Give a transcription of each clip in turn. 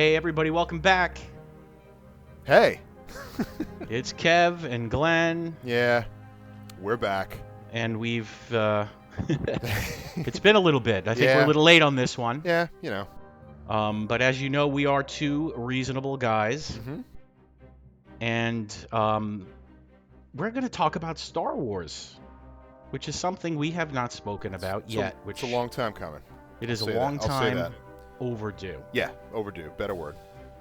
Hey everybody, welcome back. Hey. It's Kev and Glenn, Yeah, we're back. and we've it's been a little bit. I think we're a Yeah. little late on this one. Yeah, you know. But as you know, we are two reasonable guys, Mm-hmm. and we're going to talk about Star Wars, which is something we have not spoken about yet. It's a long time coming. It is a I'll say long that. I'll say time that. overdue. Yeah, overdue. Better word.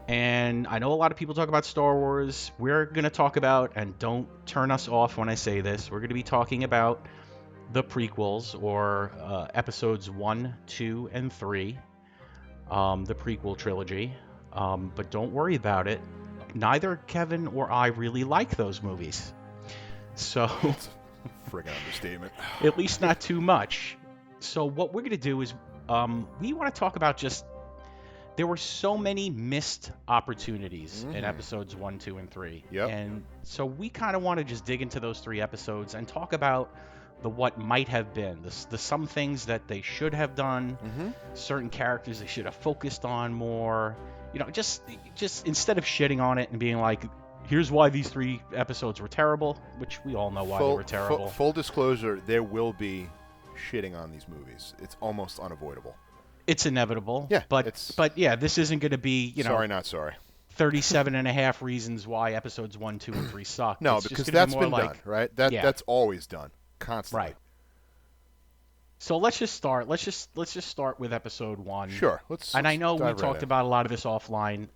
And I know a lot of people talk about Star Wars. We're going to talk about, and don't turn us off when I say this, we're going to be talking about the prequels, or episodes 1, 2, and 3, the prequel trilogy. But don't worry about it. Neither Kevin or I really like those movies. So, It's a friggin' understatement. at least not too much. So, what we're going to do is we want to talk about just there were so many missed opportunities in episodes 1, 2, and 3. Yep. And so we kind of want to just dig into those 3 episodes and talk about the what might have been, the some things that they should have done, certain characters they should have focused on more. You know, just instead of shitting on it and being like, here's why these 3 episodes were terrible, which we all know why they were terrible. Full disclosure, there will be shitting on these movies. It's almost unavoidable. It's inevitable. Yeah, but yeah, this isn't going to be, Sorry, not sorry. 37 and a half reasons why episodes 1, 2, and 3 suck. No, it's because just gonna that's be more been like, done, right? That's always done, constantly. right. So let's just start. Let's just start with episode 1. Sure. And I know we dive right talked in. about a lot of this offline.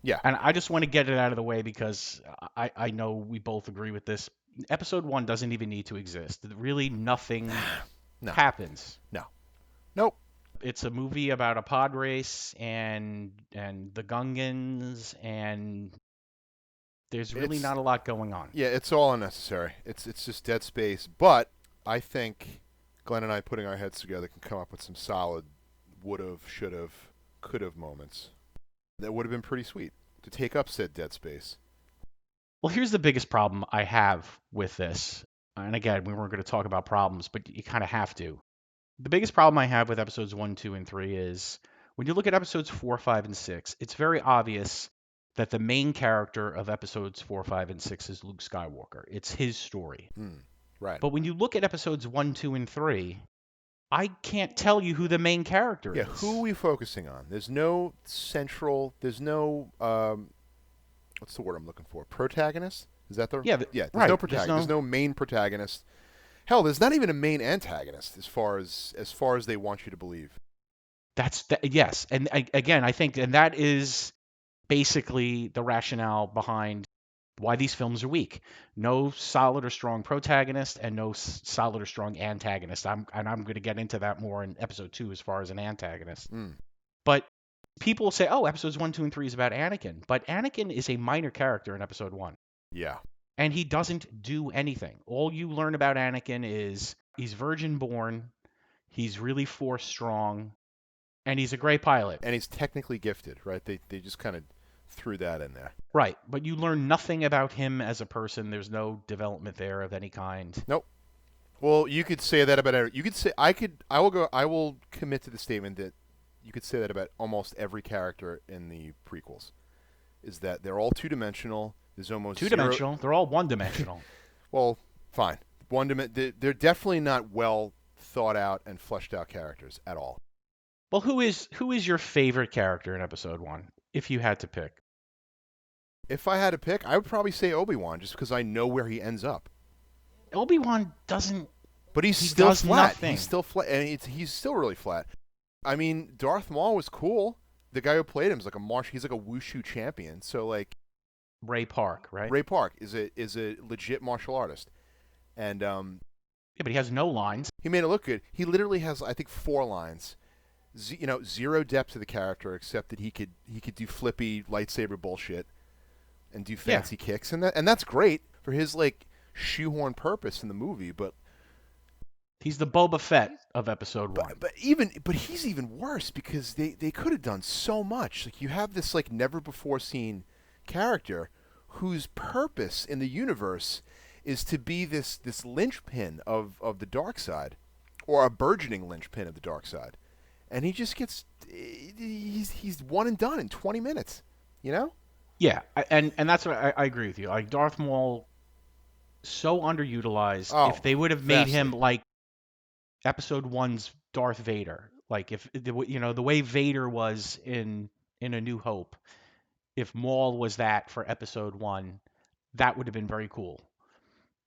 Yeah. And I just want to get it out of the way because I know we both agree with this. Episode 1 doesn't even need to exist. Really, nothing No. happens. No. Nope. It's a movie about a pod race and the Gungans, and there's really not a lot going on. Yeah, it's all unnecessary. It's just dead space. But I think Glenn and I putting our heads together can come up with some solid would've, should've, could've moments that would have been pretty sweet to take up said dead space. Well, here's the biggest problem I have with this. And again, we weren't going to talk about problems, but you kind of have to. The biggest problem I have with episodes 1, 2, and 3 is when you look at episodes 4, 5, and 6, it's very obvious that the main character of episodes 4, 5, and 6 is Luke Skywalker. It's his story. Right. But when you look at episodes 1, 2, and 3, I can't tell you who the main character Yeah, is. who are we focusing on? There's no there's no, what's the word I'm looking for? Protagonist? Is that the... Yeah, there's right. no protagonist. There's no main protagonist. Hell, there's not even a main antagonist as far as they want you to believe. Yes. And again, I think, and that is basically the rationale behind why these films are weak. No solid or strong protagonist and no solid or strong antagonist. I'm going to get into that more in episode 2 as far as an antagonist. But people say, oh, episodes 1, 2, and 3 is about Anakin. But Anakin is a minor character in episode 1. Yeah. And he doesn't do anything. All you learn about Anakin is he's virgin born, he's really force strong, and he's a great pilot. And he's technically gifted, right? They just kind of threw that in there. Right, but you learn nothing about him as a person. There's no development there of any kind. Nope. Well, you could say that about you could say I will commit to the statement that you could say that about almost every character in the prequels. Is that they're all two-dimensional. There's almost two-dimensional. They're all one-dimensional. Well, fine. They're definitely not well thought out and fleshed out characters at all. Well, who is your favorite character in episode 1 if you had to pick? If I had to pick, I would probably say Obi-Wan just because I know where he ends up. Obi-Wan doesn't. But he's still flat. Nothing. He's still flat, and he's still really flat. I mean, Darth Maul was cool. The guy who played him is like he's like a wushu champion. So like Ray Park, right? Ray Park is a legit martial artist, and yeah, but he has no lines. He made it look good. He literally has, I think, 4 lines. Zero depth to the character except that he could do flippy lightsaber bullshit and do fancy kicks, and that's great for his like shoehorn purpose in the movie, but. He's the Boba Fett of episode 1. But he's even worse because they could have done so much. Like you have this like never before seen character whose purpose in the universe is to be this linchpin of the dark side, or a burgeoning linchpin of the dark side. and he just gets he's one and done in 20 minutes. You know? Yeah, and that's what I agree with you. Like Darth Maul, so underutilized. If Oh, they would have made him vastly. like Episode One's Darth Vader, like if the way Vader was in A New Hope, if Maul was that for Episode One, that would have been very cool.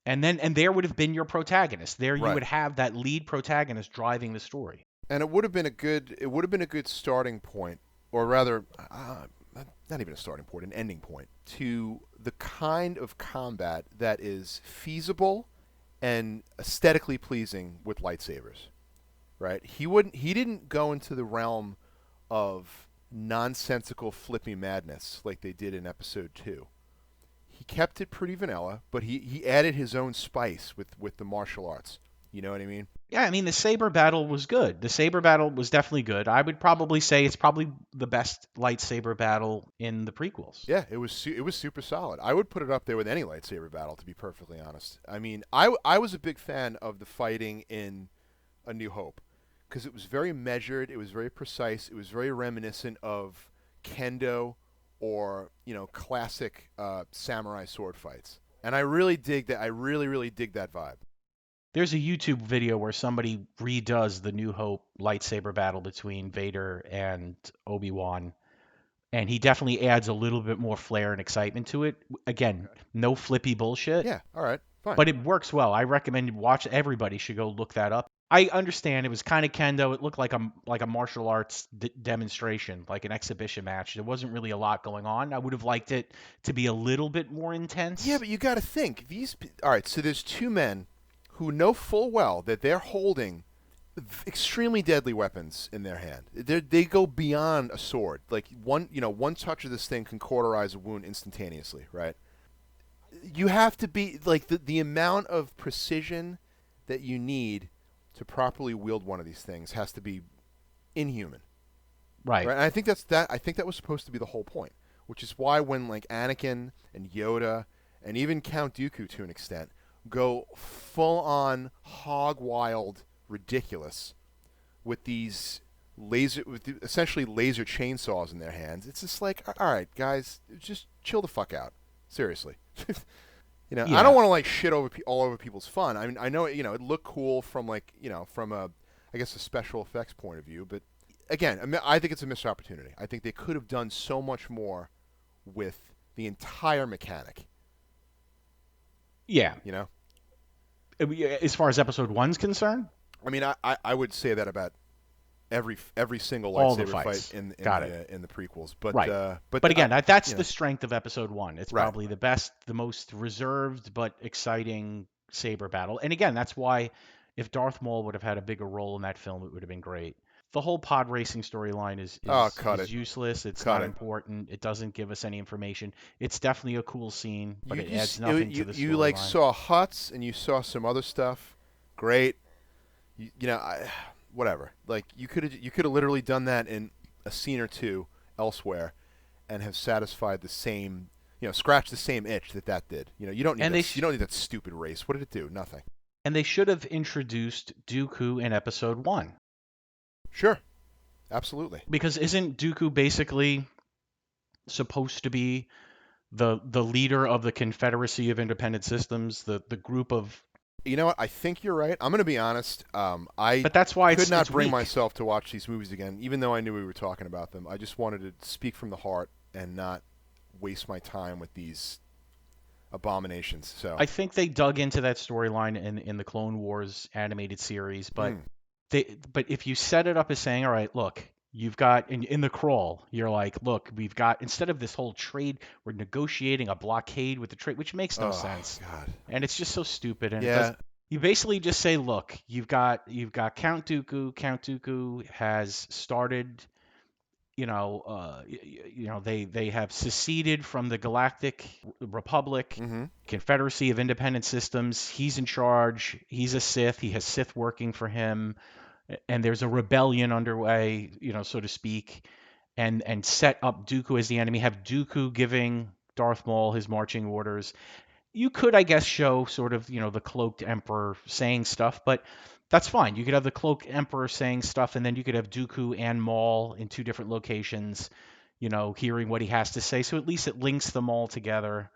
And there would have been your protagonist. There you Right. would have that lead protagonist driving the story. And it would have been a good starting point, or rather, not even a starting point, an ending point to the kind of combat that is feasible and aesthetically pleasing with lightsabers. Right? He didn't go into the realm of nonsensical flippy madness like they did in episode 2. He kept it pretty vanilla, but he added his own spice with the martial arts. You know what I mean? Yeah, I mean the saber battle was good. The saber battle was definitely good. I would probably say it's probably the best lightsaber battle in the prequels. Yeah, it was super solid. I would put it up there with any lightsaber battle, to be perfectly honest. I mean, I was a big fan of the fighting in A New Hope because it was very measured, it was very precise, it was very reminiscent of kendo or classic samurai sword fights, and I really dig that. I really dig that vibe. There's a YouTube video where somebody redoes the New Hope lightsaber battle between Vader and Obi-Wan, and he definitely adds a little bit more flair and excitement to it. Again, no flippy bullshit, Yeah, all right, fine. but it works well. I recommend watch. Everybody should go look that up. I understand it was kind of kendo. It looked like a martial arts demonstration, like an exhibition match. There wasn't really a lot going on. I would have liked it to be a little bit more Yeah, intense. but you got to think all right, so there's two men who know full well that they're holding extremely deadly weapons in their hand. They go beyond a sword. Like one touch of this thing can cauterize a wound instantaneously, right? You have to be like the amount of precision that you need to properly wield one of these things has to be inhuman, Right. right? And I think that was supposed to be the whole point, which is why when like Anakin and Yoda and even Count Dooku to an extent go full on hog wild ridiculous with these essentially laser chainsaws in their hands. It's just like, all right, guys, just chill the fuck out. Seriously. I don't Yeah. want to like shit all over people's fun. I mean, I know it looked cool from like from a I guess a special effects point of view, but again, I think it's a missed opportunity. I think they could have done so much more with the entire mechanic. Yeah. You know, As far as Episode One's concerned, I mean, I would say that about every single all the lightsaber fight fights. Got it. in the prequels. But Right. but But again, that's you the know, strength of Episode One. It's right. probably the best, the most reserved but exciting saber battle. And again, that's why if Darth Maul would have had a bigger role in that film, it would have been great. The whole pod racing storyline is Oh, is cut it, is useless. It's cut not it. important. It doesn't give us any information. It's definitely a cool scene, but You it you adds s- nothing to the you like storyline. saw huts and you saw some other stuff. Great. Whatever. Like you could have literally done that in a scene or two elsewhere, and have satisfied the same scratched the same itch that did. You don't need And they that. You don't need that stupid race. What did it do? Nothing. and they should have introduced Dooku in Episode One, Sure. Absolutely. because isn't Dooku basically supposed to be the leader of the Confederacy of Independent Systems, the group of. You know what? I think you're right. I'm going to be honest. I But that's why could not it's bring weak. myself to watch these movies again, even though I knew we were talking about them. I just wanted to speak from the heart and not waste my time with these abominations. So, I think they dug into that storyline in the Clone Wars animated series, but mm, but if you set it up as saying, all right, look, you've got in the crawl, you're like, look, we've got instead of this whole trade, we're negotiating a blockade with the trade, which makes no oh sense, God, and it's just so stupid, and it does. yeah, You basically just say, look, you've got Count Dooku. Count Dooku has started. They have seceded from the Galactic Republic, mm-hmm, Confederacy of Independent Systems. He's in charge. He's a Sith. He has Sith working for him, and there's a rebellion underway, so to speak, and set up Dooku as the enemy. Have Dooku giving Darth Maul his marching orders. You could, I guess, show sort of, the cloaked emperor saying stuff, but That's fine. You could have the Cloak Emperor saying stuff, and then you could have Dooku and Maul in two different locations, hearing what he has to say. So at least it links them all together,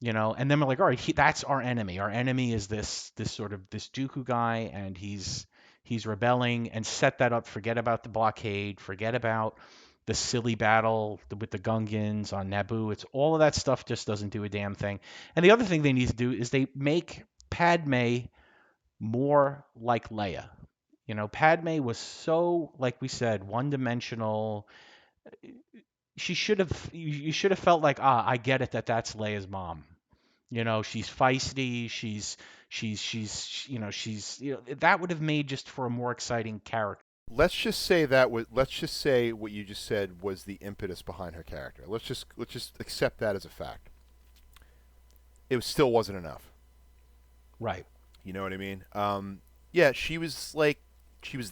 And then we're like, all right, that's our enemy. Our enemy is this sort of this Dooku guy, and he's rebelling, and set that up. Forget about the blockade. Forget about the silly battle with the Gungans on Naboo. It's all of that stuff just doesn't do a damn thing. And the other thing they need to do is they make Padme more like Leia. Padme was so, like we said, one-dimensional. She should have, you should have felt like, I get it that that's Leia's mom. She's feisty. That would have made just for a more exciting character. Let's just say what you just said was the impetus behind her character. Let's just accept that as a fact. Still wasn't enough. Right. You know what I mean? Yeah, she was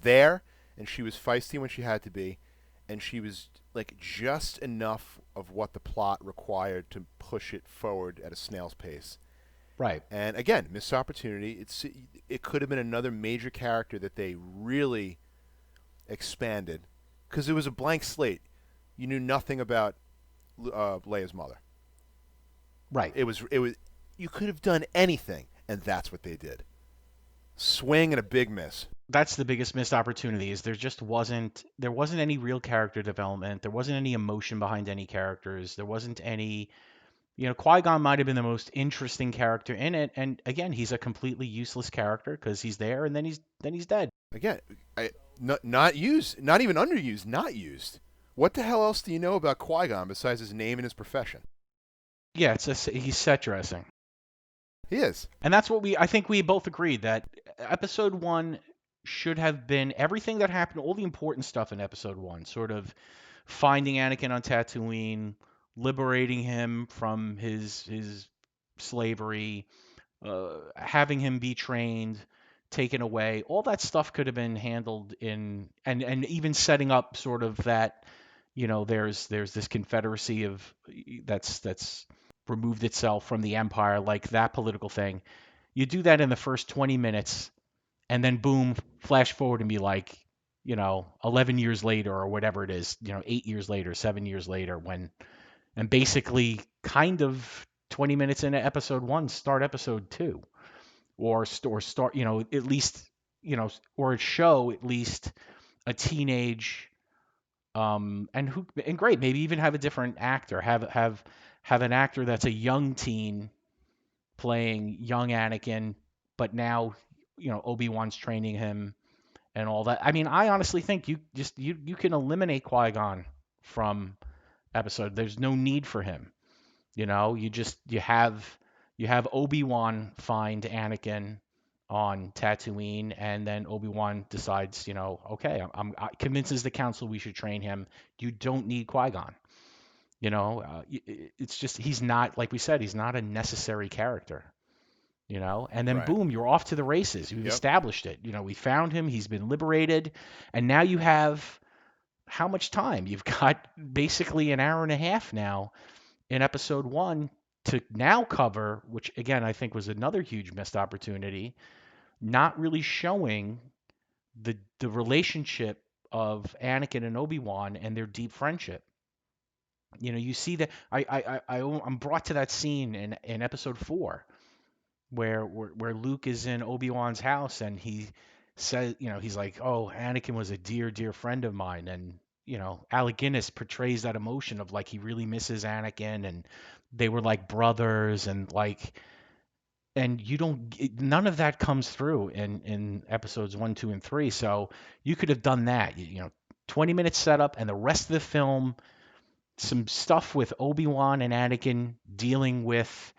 there, and she was feisty when she had to be, and she was like just enough of what the plot required to push it forward at a snail's pace. Right. And again, missed opportunity. It could have been another major character that they really expanded, because it was a blank slate. You knew nothing about Leia's mother. Right. It was. You could have done anything, and that's what they did. Swing and a big miss. That's the biggest missed opportunity. Is there wasn't any real character development. There wasn't any emotion behind any characters. There wasn't any. Qui-Gon might have been the most interesting character in it, and again, he's a completely useless character because he's there and then he's dead. Again, not used, not even underused, not used. What the hell else do you know about Qui-Gon besides his name and his profession? Yeah, he's set dressing. He is. And that's what I think we both agreed that episode 1 should have been everything that happened, all the important stuff in episode 1, sort of finding Anakin on Tatooine, liberating him from his slavery, having him be trained, taken away. All that stuff could have been handled in, and even setting up sort of that, there's this confederacy of that's removed itself from the empire, like that political thing. You do that in the first 20 minutes, and then boom, flash forward and be like, 11 years later or whatever it is, 8 years later, 7 years later, and basically kind of 20 minutes into episode 1, start episode 2, or start, at least, or show at least a teenage, and great, maybe even have a different actor, have an actor that's a young teen playing young Anakin, but now, Obi-Wan's training him and all that. I mean, I honestly think you can eliminate Qui-Gon from episode. There's no need for him. You have Obi-Wan find Anakin on Tatooine, and then Obi-Wan decides, okay, convinces the council we should train him. You don't need Qui-Gon. It's just he's not, like we said, he's not a necessary character. And then Right. boom, you're off to the races. We've Yep. established it. We found him. He's been liberated, and now you have how much time? You've got basically an hour and a half now in episode 1 to now cover, which again I think was another huge missed opportunity, not really showing the relationship of Anakin and Obi-Wan and their deep friendship. You see that I'm brought to that scene in episode 4 where Luke is in Obi-Wan's house, and he says, he's like, "Oh, Anakin was a dear, dear friend of mine," and Alec Guinness portrays that emotion of like he really misses Anakin, and they were like brothers, and you don't, none of that comes through in episodes 1, 2, and 3. So you could have done that, 20 minutes setup, and the rest of the film, some stuff with Obi-Wan and Anakin dealing with,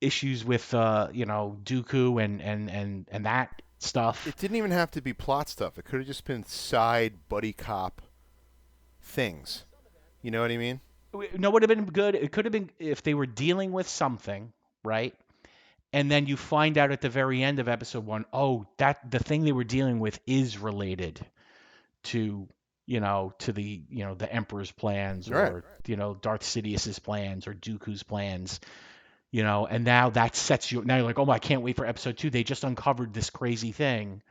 issues with Dooku and that stuff. It didn't even have to be plot stuff. It could have just been side buddy cop things. You know what I mean? No, would have been good. It could have been if they were dealing with something, right? And then you find out at the very end of episode 1, oh, that the thing they were dealing with is related to to the Emperor's plans, Right. or Darth Sidious's plans, or Dooku's plans. And now that sets you. Now you're like, oh, I can't wait for episode 2. They just uncovered this crazy thing,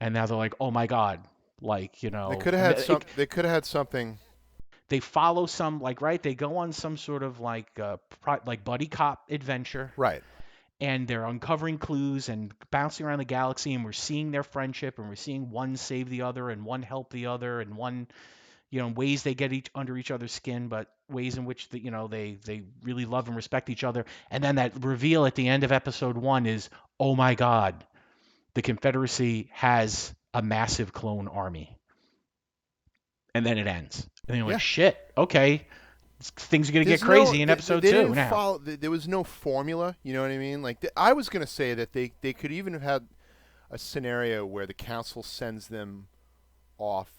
and now they're like, oh my god, like They could have and had some. They could have had something. they follow some like right. They go on some sort of like buddy cop adventure, Right. and they're uncovering clues and bouncing around the galaxy, and we're seeing their friendship, and we're seeing one save the other and one help the other, and one ways they get under each other's skin, but ways in which they really love and respect each other. And then that reveal at the end of episode 1 is, oh my god, the Confederacy has a massive clone army. And then it ends. And you're like, Yeah. shit, okay, things are going to get There's no. crazy in They episode 2 didn't now. follow. There was no formula. You know what I mean? Like I was gonna say that they could even have had a scenario where the council sends them off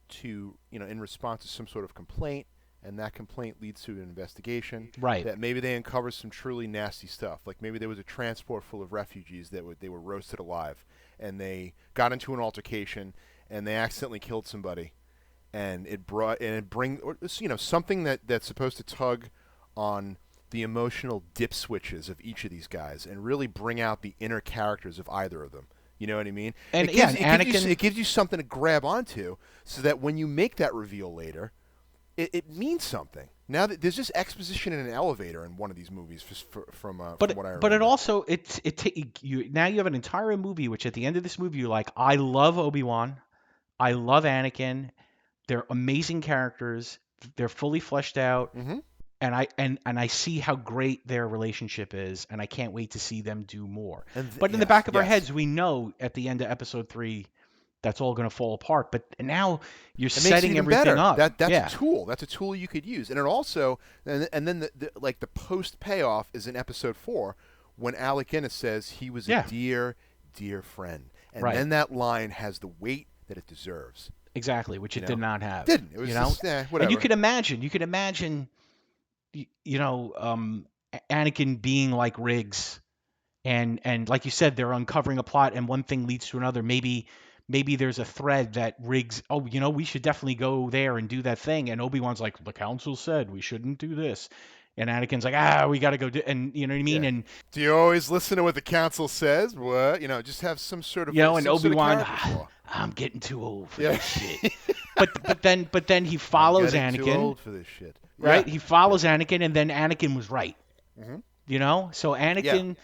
to in response to some sort of complaint, and that complaint leads to an investigation. Right. That maybe they uncover some truly nasty stuff, like maybe there was a transport full of refugees that they were roasted alive, and they got into an altercation, and they accidentally killed somebody, and something that's supposed to tug on the emotional dip switches of each of these guys and really bring out the inner characters of either of them. You know what I mean? And It gives you something to grab onto, so that when you make that reveal later, it means something. Now that there's just exposition in an elevator in one of these movies, from what I remember. But it also now you have an entire movie which at the end of this movie you're like, I love Obi-Wan, I love Anakin, they're amazing characters, they're fully fleshed out, Mm-hmm. and I see how great their relationship is, and I can't wait to see them do more. And But in the yes, back of our yes. heads, we know at the end of episode 3 that's all going to fall apart. But now you're It makes it setting even everything better. up. That's Yeah. a tool. That's a tool you could use, and it also and then the post payoff is in episode 4 when Alec Guinness says he was a Yeah. dear friend, and Right. then that line has the weight that it deserves. Exactly, which it did not have. Didn't. It was just whatever. And you could imagine, Anakin being like Riggs, and like you said, they're uncovering a plot, and one thing leads to another. Maybe there's a thread that Riggs, oh, we should definitely go there and do that thing, and Obi-Wan's like, the council said we shouldn't do this, and Anakin's like, we got to go do, and you know what I mean, Yeah. and Do you always listen to what the council says? What? Just have some sort of and some sort of Obi-Wan, character flaw. I'm getting too old for Yeah. this shit. But then he follows I'm getting Anakin. too old for this shit. Right? Yeah. He follows Anakin, and then Anakin was right. Mm-hmm. So Anakin,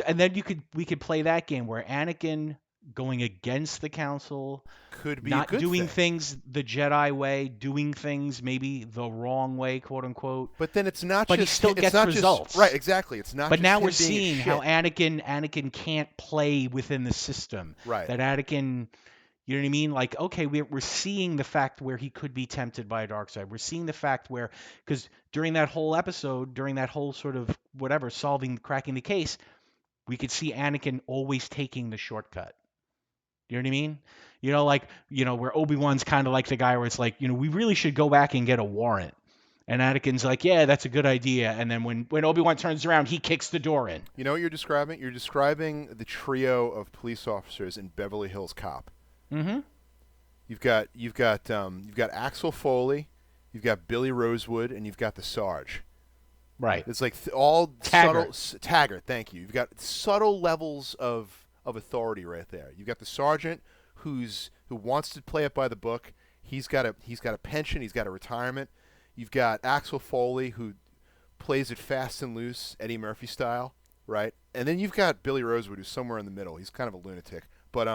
and then we could play that game where Anakin going against the council, Could be not a good doing thing. things the Jedi way, doing things maybe the wrong way, quote unquote. But then it's not But he just still it's gets not results. Just, right, exactly. It's not But just now him we're being a seeing shit. how Anakin can't play within the system. Right. That Anakin, you know what I mean? Like, okay, we're seeing the fact where he could be tempted by a dark side. We're seeing the fact where, because during that whole episode, during that whole sort of whatever, cracking the case, we could see Anakin always taking the shortcut. You know what I mean? Where Obi-Wan's kind of like the guy where it's like, we really should go back and get a warrant. And Anakin's like, yeah, that's a good idea. And then when Obi-Wan turns around, he kicks the door in. You know what you're describing? You're describing the trio of police officers in Beverly Hills Cop. Mm-hmm. You've got Axel Foley, you've got Billy Rosewood, and you've got the Sarge. Right. It's like all Taggart. subtle Taggart. Thank you. You've got subtle levels of authority right there. You've got the sergeant who wants to play it by the book. He's got a pension. He's got a retirement. You've got Axel Foley who plays it fast and loose, Eddie Murphy style, right? And then you've got Billy Rosewood who's somewhere in the middle. He's kind of a lunatic, but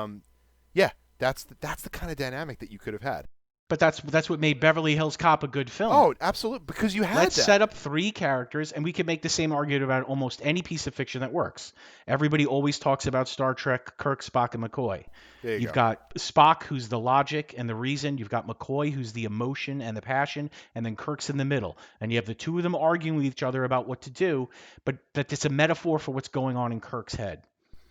yeah, that's the kind of dynamic that you could have had. But that's what made Beverly Hills Cop a good film. Oh, absolutely, because you had Let's that. set up 3 characters, and we can make the same argument about almost any piece of fiction that works. Everybody always talks about Star Trek, Kirk, Spock, and McCoy. You've got Spock, who's the logic and the reason. You've got McCoy, who's the emotion and the passion, and then Kirk's in the middle. And you have the two of them arguing with each other about what to do, but that it's a metaphor for what's going on in Kirk's head.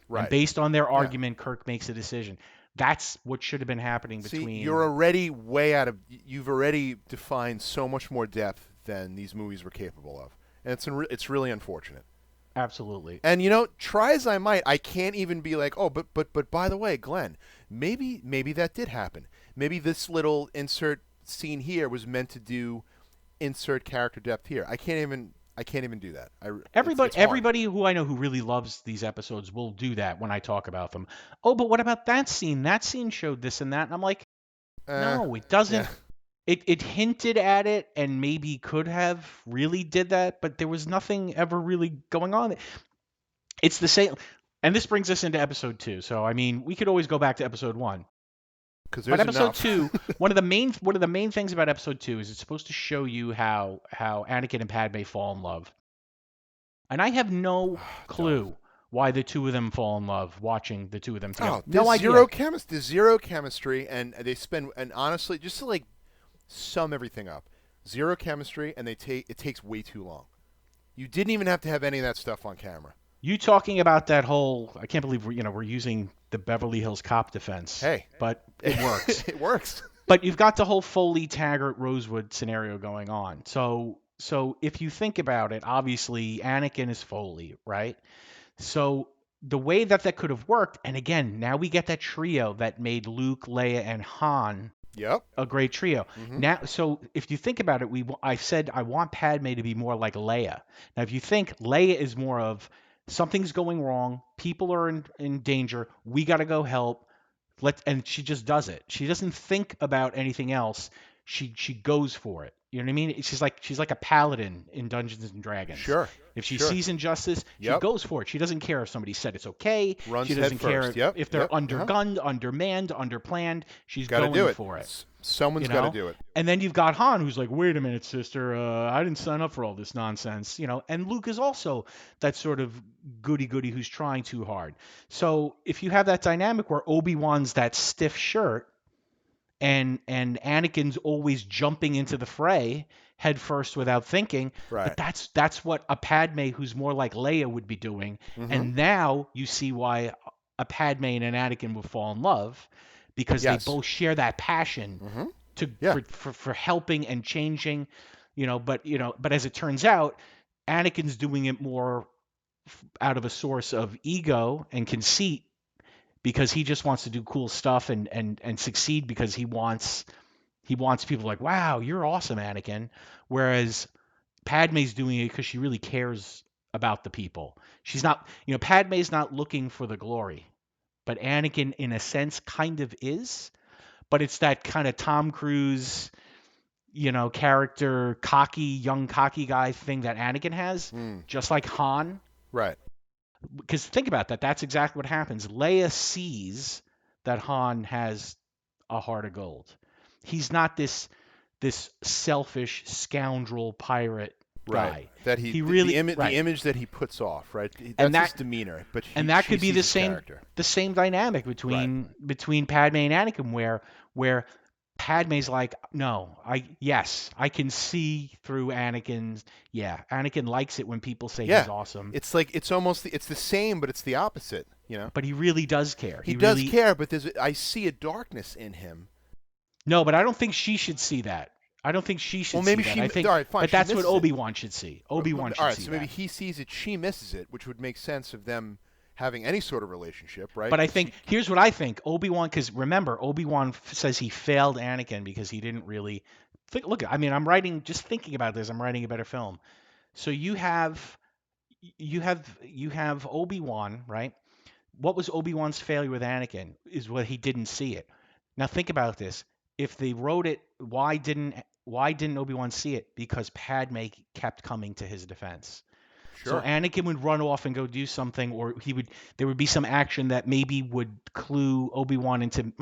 Right. And based on their argument, Kirk makes a decision. That's what should have been happening between. See, you're already way out of. You've already defined so much more depth than these movies were capable of, and it's really unfortunate. Absolutely. And try as I might, I can't even be like, oh, but by the way, Glenn, maybe that did happen. Maybe this little insert scene here was meant to do insert character depth here. I can't even I can't even do that. Everybody, It's hard. everybody who I know who really loves these episodes will do that when I talk about them. Oh, but what about that scene? That scene showed this and that. And I'm like, Uh, no, it yeah. doesn't. It hinted at it and maybe could have really did that, but there was nothing ever really going on. It's the same. And this brings us into episode 2. So I mean, we could always go back to episode 1. Because But there's episode enough. 2, one of the main things about episode 2 is it's supposed to show you how Anakin and Padme fall in love. And I have no Dumb. clue why the two of them fall in love watching the two of them together. Oh, No idea. there's zero chemistry, and they spend, and honestly, just to like sum everything up, zero chemistry, and it takes way too long. You didn't even have to have any of that stuff on camera. You talking about that whole I can't believe we're using the Beverly Hills Cop defense, Hey, but it works. it works. But you've got the whole Foley Taggart Rosewood scenario going on. So if you think about it, obviously Anakin is Foley, right? So the way that could have worked, and again, now we get that trio that made Luke, Leia, and Han Yep. a great trio. Mm-hmm. Now, so if you think about it, I said I want Padme to be more like Leia. Now, if you think Leia is more of something's going wrong, people are in danger, we got to go help. And she just does it. She doesn't think about anything else. She goes for it. You know what I mean? She's like a paladin in Dungeons and Dragons. Sure. If she Sure. sees injustice, she Yep. goes for it. She doesn't care if somebody said it's okay. Runs She head doesn't care first. Yep. if they're Yep. undergunned, undermanned, underplanned. She's Got to do going it. for it. Someone's You got to know? do it. And then you've got Han, who's like, wait a minute, sister, I didn't sign up for all this nonsense, And Luke is also that sort of goody goody who's trying too hard. So if you have that dynamic where Obi-Wan's that stiff shirt and Anakin's always jumping into the fray head first without thinking, Right. but that's what a Padme who's more like Leia would be doing. Mm-hmm. And now you see why a Padme and an Anakin would fall in love because they Yes. both share that passion Mm-hmm. to Yeah. for helping and changing, but as it turns out, Anakin's doing it more out of a source of ego and conceit because he just wants to do cool stuff and succeed because he wants people like, wow, you're awesome, Anakin. Whereas Padme's doing it because she really cares about the people. She's not, Padme's not looking for the glory, but Anakin, in a sense, kind of is. But it's that kind of Tom Cruise, character, young cocky guy thing that Anakin has, Mm. just like Han. Right. Because think about that. That's exactly what happens. Leia sees that Han has a heart of gold. He's not this selfish scoundrel pirate Right. guy. That He really the image that he puts off, right? And That's his that demeanor. But and that she could be sees the his same character. the same dynamic between Padme and Anakin where Padme's like, no, I can see through Anakin's. Yeah, Anakin likes it when people say Yeah. he's awesome, It's like it's the same, but it's the opposite. but he really does care. He He does really care, but I see a darkness in him. No, but I don't think she should see that. I don't think she should Well, maybe see that. she. I think, All right, fine. but She that's what misses it. Obi-Wan should see. Obi-Wan should All right, see so maybe that. he sees it, she misses it, which would make sense of them having any sort of relationship, right? But I think here's what I think. Obi-Wan, because remember, Obi-Wan says he failed Anakin because he didn't really think. Look, I mean, just thinking about this. I'm writing a better film. So you have Obi-Wan, right? What was Obi-Wan's failure with Anakin is what he didn't see it. Now think about this. If they wrote it, why didn't Obi-Wan see it? Because Padme kept coming to his defense. So Sure. Anakin would run off and go do something, or there would be some action that maybe would clue Obi-Wan into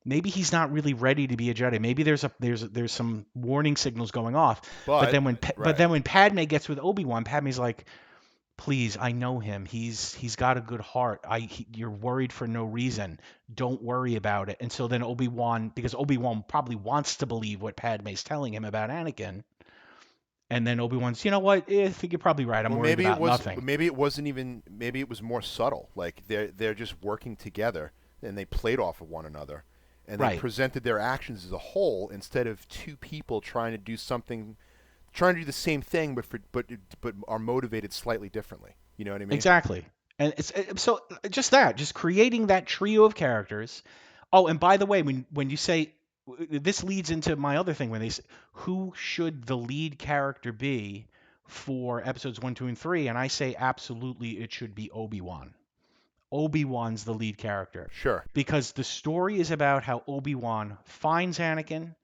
maybe he's not really ready to be a Jedi. Maybe there's some warning signals going off. But then when Padme gets with Obi-Wan, Padme's like, please, I know him. He's got a good heart. You're worried for no reason. Don't worry about it. And so then because Obi-Wan probably wants to believe what Padme's telling him about Anakin. And then Obi-Wan's, you know what? I think you're probably right. I'm Well, worried about nothing. maybe it wasn't even. Maybe it was more subtle. Like they're just working together, and they played off of one another, and they Right. presented their actions as a whole instead of two people trying to do something, trying to do the same thing, but are motivated slightly differently. You know what I mean? Exactly. And so just creating that trio of characters. Oh, and by the way, when you say this leads into my other thing when they say, who should the lead character be for episodes 1, 2, and 3, and I say absolutely it should be Obi-Wan. Obi-Wan's the lead character Sure. because the story is about how Obi-Wan finds Anakin,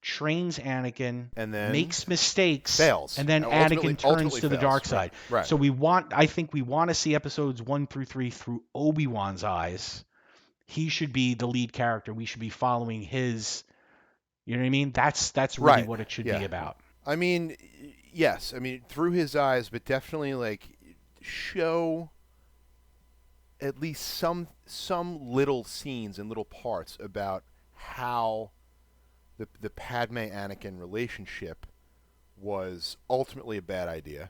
trains Anakin, And then makes mistakes, fails. and then Ultimately, Anakin turns ultimately to the fails. dark side. Right. So I think we want to see episodes 1 through 3 through Obi-Wan's eyes. He should be the lead character. We should be following his, you know what I mean? That's really Right. what it should Yeah. be about. I mean, yes. I mean, through his eyes, but definitely like show at least some little scenes and little parts about how the Padme Anakin relationship was ultimately a bad idea.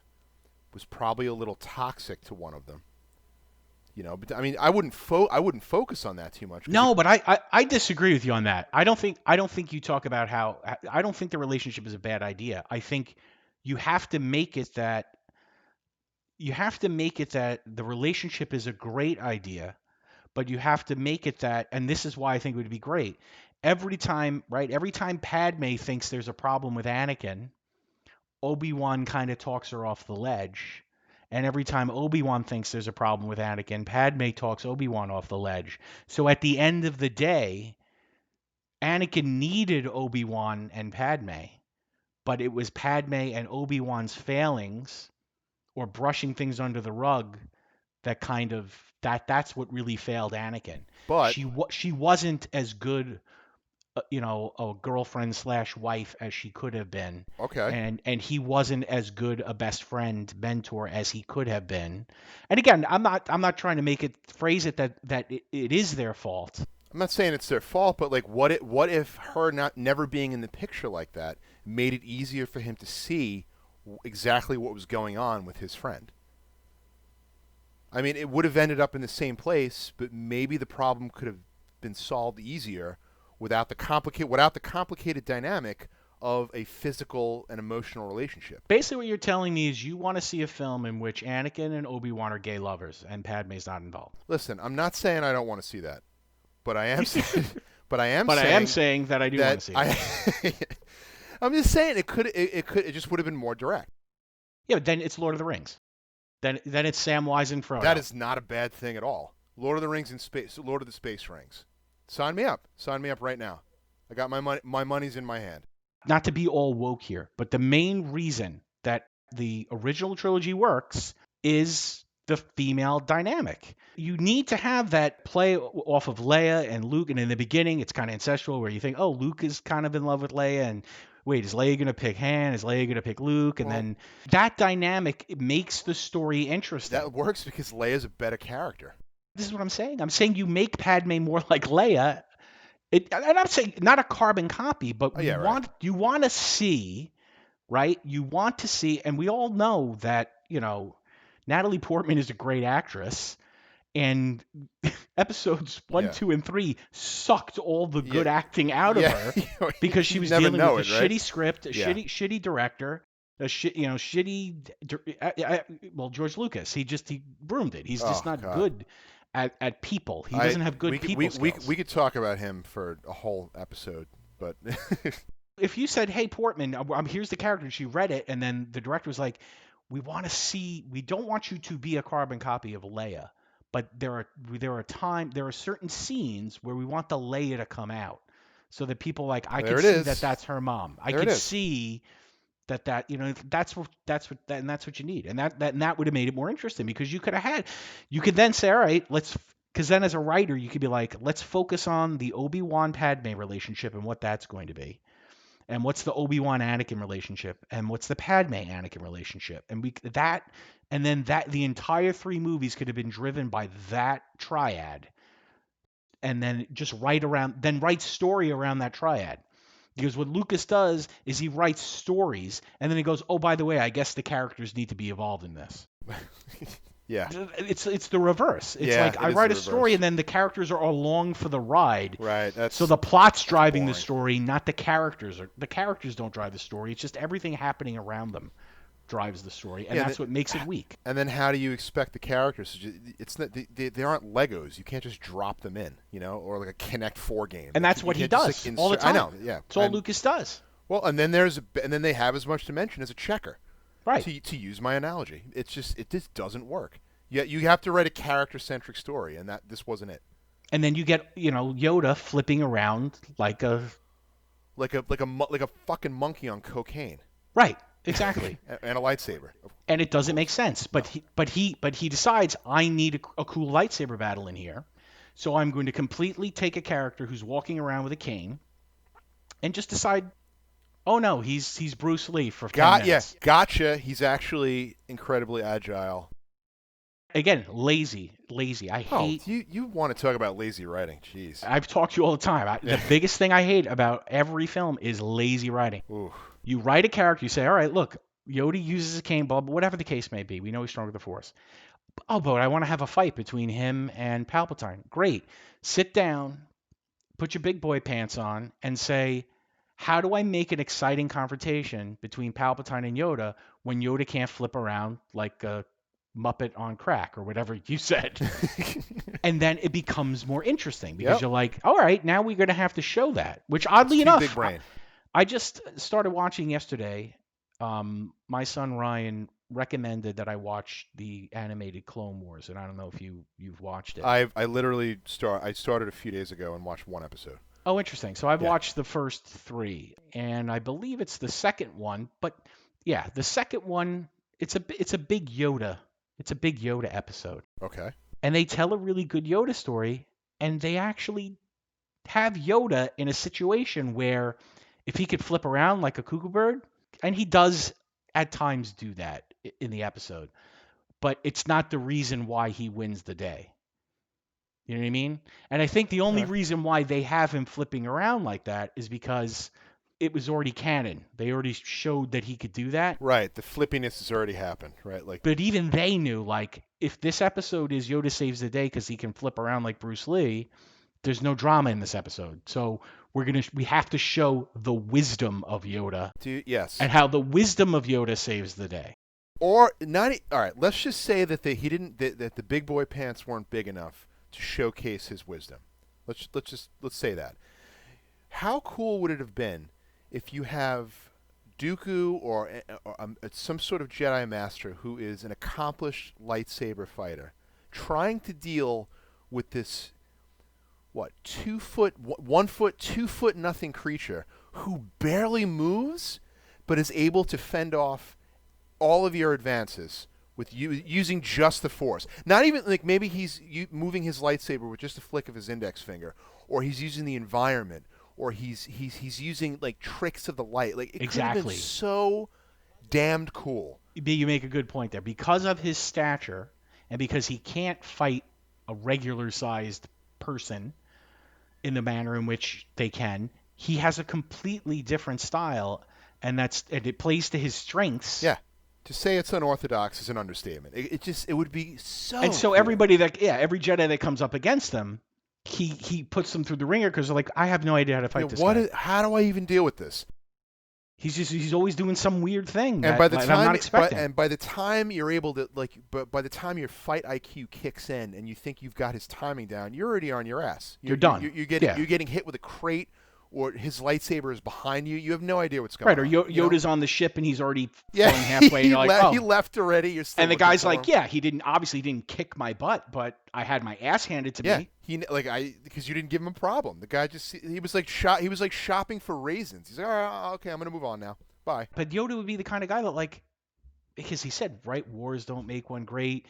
Was probably a little toxic to one of them. You know, but I mean, I wouldn't focus on that too much. No, but I disagree with you on that. I don't think you talk about how I don't think the relationship is a bad idea. I think you have to make it that the relationship is a great idea, but you have to make it that, and this is why I think it would be great. Every time, right? Every time Padme thinks there's a problem with Anakin, Obi-Wan kind of talks her off the ledge. And every time Obi-Wan thinks there's a problem with Anakin, Padme talks Obi-Wan off the ledge. So at the end of the day, Anakin needed Obi-Wan and Padme, but it was Padme and Obi-Wan's failings or brushing things under the rug that kind of that's what really failed Anakin. But She wasn't as good, a girlfriend slash wife as she could have been, okay. and he wasn't as good a best friend mentor as he could have been. And again, I'm not trying to make it phrase it that it is their fault. I'm not saying it's their fault, but like, what if her not never being in the picture like that made it easier for him to see exactly what was going on with his friend? I mean, it would have ended up in the same place, but maybe the problem could have been solved easier without the complicated dynamic of a physical and emotional relationship. Basically, what you're telling me is you want to see a film in which Anakin and Obi-Wan are gay lovers and Padme's not involved. Listen, I'm not saying I don't want to see that, but I am saying, But I am saying that I do want that to see it. I'm just saying it just would have been more direct. Yeah, but then it's Lord of the Rings. Then it's Samwise and Frodo. That is not a bad thing at all. Lord of the Rings in space, Lord of the Space Rings. Sign me up. Sign me up right now. I got my money. My money's in my hand. Not to be all woke here, but the main reason that the original trilogy works is the female dynamic. You need to have that play off of Leia and Luke, and in the beginning, it's kind of incestual, where you think, oh, Luke is kind of in love with Leia, and wait, is Leia going to pick Han? Is Leia going to pick Luke? And Well, then that dynamic makes the story interesting. that works because Leia's a better character. This is what I'm saying. I'm saying you make Padme more like Leia. And I'm saying not a carbon copy, but Oh, yeah, right. you want to see, right? You want to see, and we all know that Natalie Portman is a great actress, and episodes 1, Yeah. 2, and 3 sucked all the good Yeah. acting out of her because she You was never dealing know with a it, right? shitty script, a Yeah. shitty director, a shitty. Well, George Lucas, he ruined it. He's just Oh, not God. good at people. He doesn't have good people skills. We could talk about him for a whole episode, but If you said, "Hey, Portman, here's the character," and she read it, and then the director was like, we don't want you to be a carbon copy of Leia, but there are certain scenes where we want the Leia to come out, so that people like I there could it see is. that that's her mom. I There it could is. see that that's what you need, and that would have made it more interesting because you could then say, all right, because then as a writer you could be like, let's focus on the Obi-Wan Padme relationship and what that's going to be. And what's the Obi-Wan Anakin relationship? And what's the Padme Anakin relationship? And then the entire 3 movies could have been driven by that triad. And then just write story around that triad. Because what Lucas does is he writes stories and then he goes, "Oh, by the way, I guess the characters need to be involved in this." Yeah. It's the reverse. It's Yeah, like it I is write the a story reverse. and then the characters are along for the ride. Right. So the plot's driving the boring. story, not the characters. The characters don't drive the story. It's just everything happening around them drives the story, and Yeah, that's what makes it weak. And then how do you expect the characters? It's not, they aren't Legos. You can't just drop them in, or like a Connect 4 game. And that's what he does all the time. I know. Yeah. It's all Lucas does. Well, and then they have as much dimension as a checker. Right. To use my analogy, it just doesn't work. Yeah, you have to write a character-centric story, and this wasn't it. And then you get, Yoda flipping around like a Like a fucking monkey on cocaine. right, exactly. And a lightsaber. And it Of doesn't make course. sense. No. But he decides I need a cool lightsaber battle in here, so I'm going to completely take a character who's walking around with a cane, and just decide, oh no, he's Bruce Lee for 10 Yeah, minutes. gotcha. He's actually incredibly agile. Again, lazy. I Oh, hate. you want to talk about lazy writing? Jeez. I've talked to you all the time. The biggest thing I hate about every film is lazy writing. Ooh. You write a character, you say, all right, look, Yoda uses a cane, blah, whatever the case may be. We know he's stronger with the Force. Oh, but I want to have a fight between him and Palpatine. Great. Sit down, put your big boy pants on, and say, how do I make an exciting confrontation between Palpatine and Yoda when Yoda can't flip around like a Muppet on crack or whatever you said? And then it becomes more interesting because Yep. you're like, all right, now we're going to have to show that. Which, It's oddly too enough, big brain. I just started watching yesterday. My son Ryan recommended that I watch the animated Clone Wars, and I don't know if you've watched it. I started a few days ago and watched one episode. Oh, interesting. So I've Yeah. watched the first 3, and I believe it's the second one. But yeah, the second one, it's a big Yoda. It's a big Yoda episode, Okay. and they tell a really good Yoda story, and they actually have Yoda in a situation where if he could flip around like a cuckoo bird, and he does at times do that in the episode, but it's not the reason why he wins the day. You know what I mean? And I think the only All right. reason why they have him flipping around like that is because it was already canon. They already showed that he could do that. Right. The flippiness has already happened. Right. Like. But even they knew, like, if this episode is Yoda saves the day because he can flip around like Bruce Lee, there's no drama in this episode. So we have to show the wisdom of Yoda Yes. and how the wisdom of Yoda saves the day. Or not. All right. Let's just say that he didn't. That the big boy pants weren't big enough to showcase his wisdom. Let's say that. How cool would it have been if you have Dooku or some sort of Jedi Master who is an accomplished lightsaber fighter trying to deal with this 2 foot, 1 foot, 2 foot nothing creature who barely moves but is able to fend off all of your advances with using just the Force. Not even like maybe he's moving his lightsaber with just a flick of his index finger, or he's using the environment, or he's using like tricks of the light. Like it could have been Exactly. so damned cool. You make a good point there. Because of his stature and because he can't fight a regular sized person in the manner in which they can, he has a completely different style, and it plays to his strengths. Yeah. To say it's unorthodox is an understatement. It would be so. And so cool. every Jedi that comes up against them, he puts them through the ringer because they're like, I have no idea how to fight this guy. How do I even deal with this? He's always doing some weird thing And that by the I'm time, not expecting. and by the time you're able to by the time your fight IQ kicks in and you think you've got his timing down, you're already on your ass. You're done. You're getting hit with a crate, or his lightsaber is behind you. You have no idea what's going right, on. or Yoda's on the ship and he's already yeah, flown halfway, and you're like, oh. He left already. You're still and the looking guy's for like, him. yeah, he didn't kick my butt, but I had my ass handed to me. Because you didn't give him a problem. The guy he was like shopping for raisins. He's like, all right, okay, I'm gonna move on now. Bye. But Yoda would be the kind of guy that, like, because he said, right, wars don't make one great.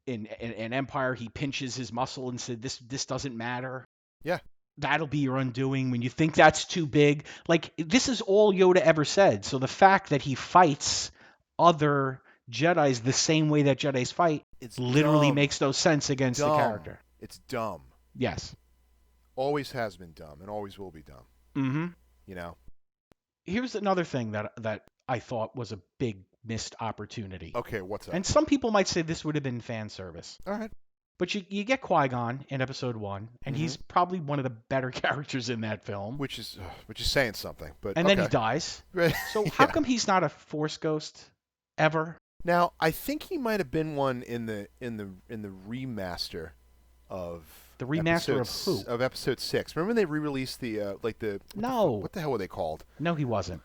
In Empire, he pinches his muscle and said, this doesn't matter. Yeah. That'll be your undoing when you think that's too big. Like, this is all Yoda ever said. So the fact that he fights other Jedis the same way that Jedis fight literally dumb. makes no sense against the character. It's dumb. Yes. Always has been dumb and always will be dumb. Mm-hmm. You know? Here's another thing that I thought was a big missed opportunity. Okay, what's up? And some people might say this would have been fan service. All right. But you get Qui-Gon in Episode 1, and he's probably one of the better characters in that film. Which is saying something, but and then he dies. So how come he's not a Force ghost ever? Now, I think he might have been one in the remaster of the remaster of who? Of Episode 6. Remember when they re-released the No. what the hell were they called? No, he wasn't.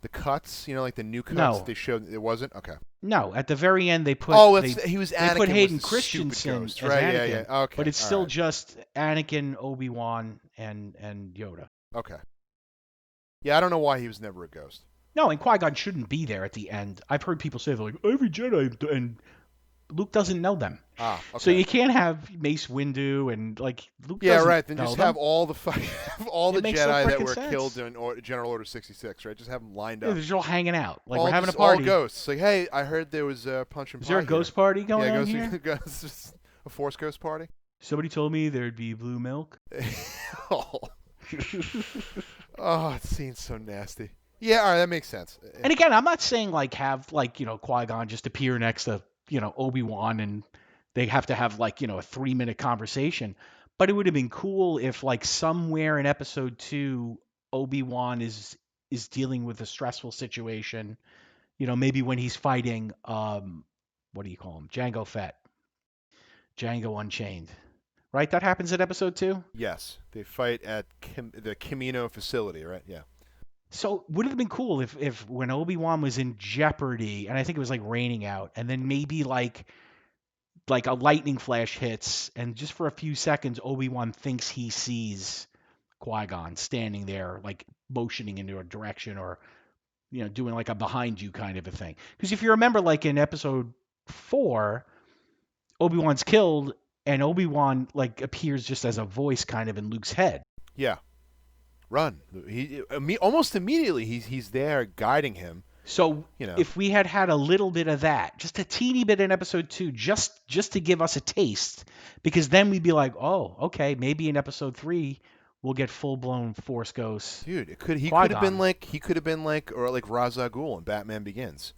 The cuts, like the new cuts No, they showed, it wasn't okay. no. At the very end, they put Oh, they he was they put Anakin was Hayden the stupid Christensen ghost, as right? Yeah, Anakin, yeah. but Okay, it's all still right. just Anakin, Obi-Wan, and Yoda. Okay. Yeah, I don't know why he was never a ghost. No, and Qui-Gon shouldn't be there at the end. I've heard people say like every Jedi, and Luke doesn't know them. Ah, So okay. you can't have Mace Windu and like Luke Yeah, doesn't right. Then know just have them. all the have all It the makes no Jedi that freaking were killed sense. in General Order 66, right? Just have them lined Yeah, up. they're just all hanging out. Like we're All having a just all party. ghosts. Like, hey, I heard there was a punch and Is there a pie here. ghost party going Yeah, on here? ghosts, a Force ghost party. Somebody told me there'd be blue milk. oh. Oh, it seems so nasty. Yeah, all right, that makes sense. And again, I'm not saying like have like Qui-Gon just appear next to Obi-Wan and they have to have like a 3-minute conversation. But it would have been cool if like somewhere in episode 2 Obi-Wan is dealing with a stressful situation. Maybe when he's fighting what do you call him? Jango Fett. Django Unchained. Right? That happens in episode 2? Yes, they fight at the Camino facility, right? Yeah. So would it have been cool if when Obi-Wan was in jeopardy and I think it was like raining out and then maybe like a lightning flash hits and just for a few seconds Obi-Wan thinks he sees Qui-Gon standing there like motioning into a direction or doing like a behind you kind of a thing. Because if you remember like in episode 4 Obi-Wan's killed and Obi-Wan like appears just as a voice kind of in Luke's head. Yeah. Run. He almost immediately he's there guiding him. So if we had had a little bit of that, just a teeny bit in episode 2, just to give us a taste, because then we'd be like, oh, okay, maybe in episode 3 we'll get full blown Force Ghosts. Dude, he could have been like or like Ra's al Ghul in Batman Begins.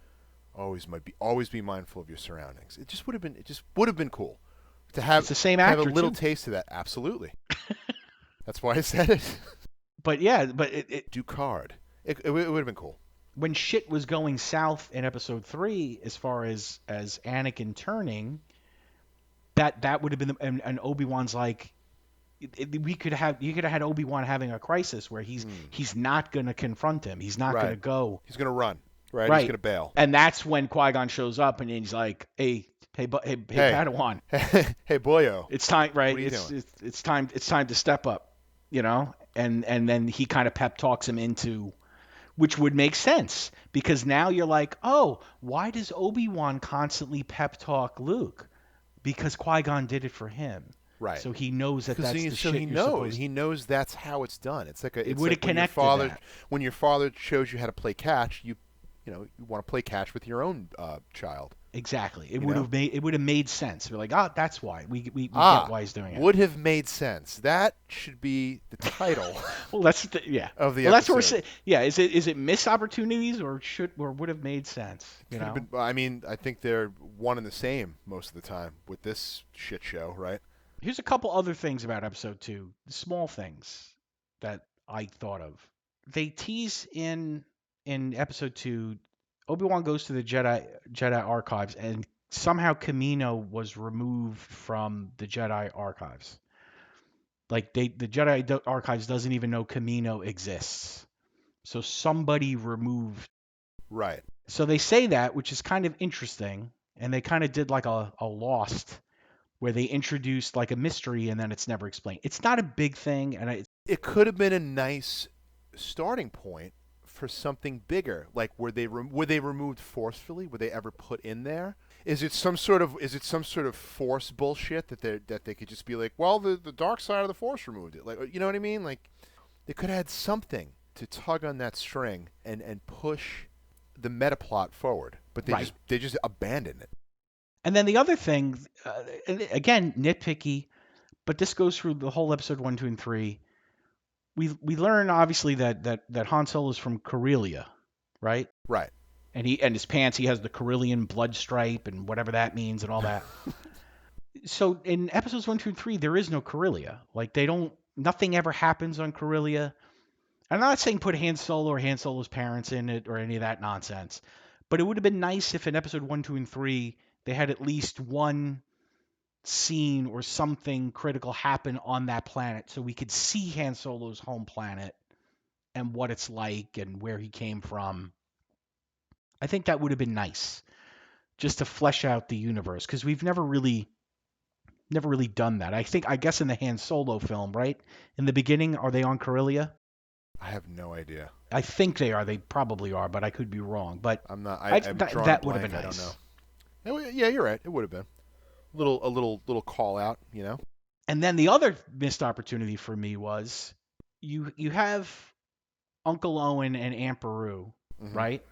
Always be mindful of your surroundings. It just would have been cool to have It's the same have a actor little too. taste of that. Absolutely. That's why I said it. But yeah, but Ducard. It would have been cool. when shit was going south in episode 3 as far as Anakin turning, that would have been and Obi-Wan's like you could have had Obi-Wan having a crisis where he's not going to confront him. He's not going to go. He's going to run. Right? Right. He's going to bail. And that's when Qui-Gon shows up and he's like, hey Padawan. Hey boyo. It's time, right? What are you doing? It's time to step up, And then he kind of pep talks him into, which would make sense because now you're like, oh, why does Obi-Wan constantly pep talk Luke? Because Qui-Gon did it for him. Right. So he knows that's the shit he you're knows. supposed. He knows that's how it's done. It's like It would have connected that. When your father shows you how to play catch, you want to play catch with your own child. Exactly. It would have made sense. We're like, that's why we get why he's doing it. Would have made sense. That should be the title. Well, that's of the episode. That's what we're saying. Yeah. Is it missed opportunities or would have made sense? I mean, I think they're one and the same most of the time with this shit show, right? Here's a couple other things about episode 2, small things that I thought of. They tease in episode 2, Obi-Wan goes to the Jedi archives, and somehow Camino was removed from the Jedi archives. Like the Jedi archives doesn't even know Camino exists. So somebody removed. Right. So they say that, which is kind of interesting, and they kind of did like a Lost where they introduced like a mystery and then it's never explained. It's not a big thing, and it could have been a nice starting point for something bigger. Like were they removed forcefully? Were they ever put in there? Is it some sort of Force bullshit that they could just be like, well, the dark side of the Force removed it. Like, you know what I mean? Like they could have had something to tug on that string and push the meta plot forward, but they just abandon it. And then the other thing, again, nitpicky, but this goes through the whole episode 1, 2, and 3. We learn obviously that Han Solo is from Corellia, right? Right. And his pants, he has the Corellian blood stripe and whatever that means and all that. So in episodes 1, 2, and 3, there is no Corellia. Like nothing ever happens on Corellia. I'm not saying put Han Solo or Han Solo's parents in it or any of that nonsense, but it would have been nice if in episode 1, 2, and 3 they had at least one scene or something critical happen on that planet so we could see Han Solo's home planet and what it's like and where he came from. I think that would have been nice just to flesh out the universe because we've never really done that. I guess in the Han Solo film, right? In the beginning, are they on Corellia? I have no idea. I think they are. They probably are, but I could be wrong. But I'm not. I'm that drawing a that would have blank. been I don't know. nice. Yeah, you're right. It would have been a little call out. You know. And then the other missed opportunity for me was you have Uncle Owen and Aunt Beru, Hmm. right?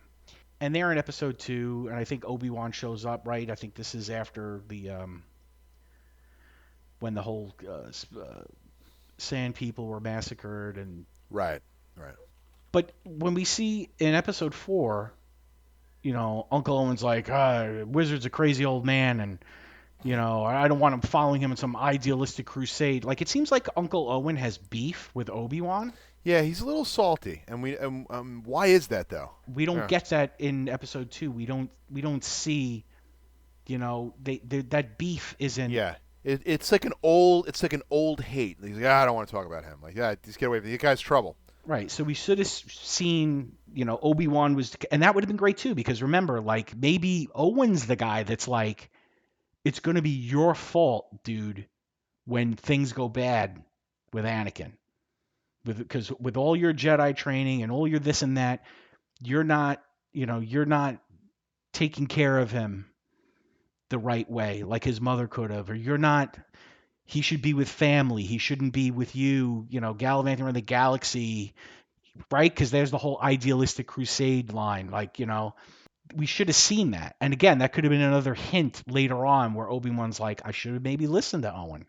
And they're in episode 2, and I think Obi-Wan shows up, right? I think this is after the when the whole Sand people were massacred, and Right. Right. but when we see in episode 4, Uncle Owen's like, Wizard's a crazy old man, and I don't want him following him in some idealistic crusade. Like it seems like Uncle Owen has beef with Obi-Wan. Yeah, he's a little salty, and why is that though? We don't Yeah. get that in episode 2. We don't see, that beef isn't Yeah. It's like an old hate. He's like, I don't want to talk about him. Like, yeah, just get away from me. The guy's trouble. right. So we should have seen, Obi-Wan was, and that would have been great too, because remember, like maybe Owen's the guy that's like, it's going to be your fault, dude, when things go bad with Anakin. Because with all your Jedi training and all your this and that, you're not, you're not taking care of him the right way, like his mother could have, or you're not. He should be with family. He shouldn't be with you, gallivanting around the galaxy, right? Because there's the whole idealistic crusade line. Like, we should have seen that. And again, that could have been another hint later on where Obi-Wan's like, I should have maybe listened to Owen.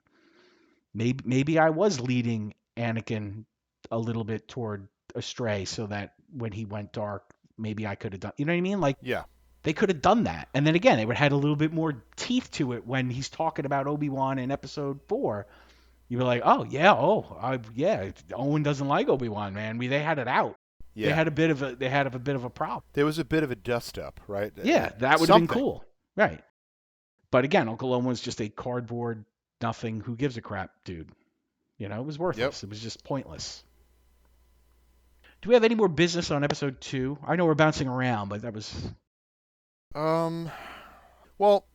Maybe I was leading Anakin a little bit toward astray so that when he went dark, maybe I could have done, you know what I mean? Like Yeah. they could have done that. And then again, it would have had a little bit more teeth to it when he's talking about Obi-Wan in episode 4. You'd be like, oh yeah, yeah, Owen doesn't like Obi-Wan, man. They had it out. They Yeah. had a bit of a problem. There was a bit of a dust up, right? Yeah, that would have been Something. cool. Right. But again, Uncle Owen was just a cardboard nothing who gives a crap dude. It was Yep. worthless. It was just pointless. Do we have any more business on episode 2? I know we're bouncing around, but that was Um. Well,